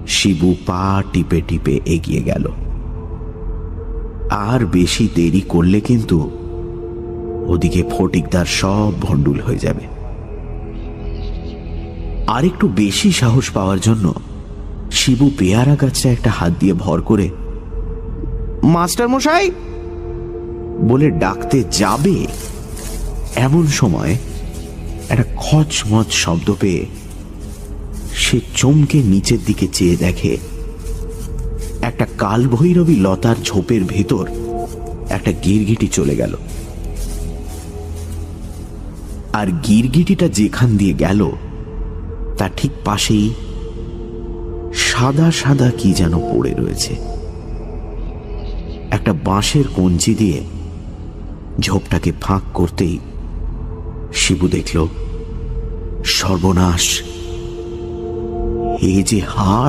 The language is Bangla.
শিবু পা টিপে টিপে এগিয়ে গেল। আর বেশি দেরি করলে কিন্তু ওদিকে ফটিকদার সব ভণ্ডুল হয়ে যাবে। আর একটু বেশি সাহস পাওয়ার জন্য শিবু পেয়ারা গাছটা একটা হাত দিয়ে ভর করে মাস্টার মশাই বলে ডাকতে যাবে, এমন সময় একটা খচমচ শব্দ পেয়ে সে চমকে নিচের দিকে চেয়ে দেখে একটা কালভৈরবী লতার ঝোপের ভেতর একটা গিরগিটি চলে গেল। আর গিরগিটিটা যেখান দিয়ে গেল তার ঠিক পাশেই সাদা সাদা কি যেন পড়ে রয়েছে। একটা বাঁশের কঞ্চি দিয়ে ঝোপটাকে ফাঁক করতেই শিবু দেখল, সর্বনাশ, এ যে হাড়।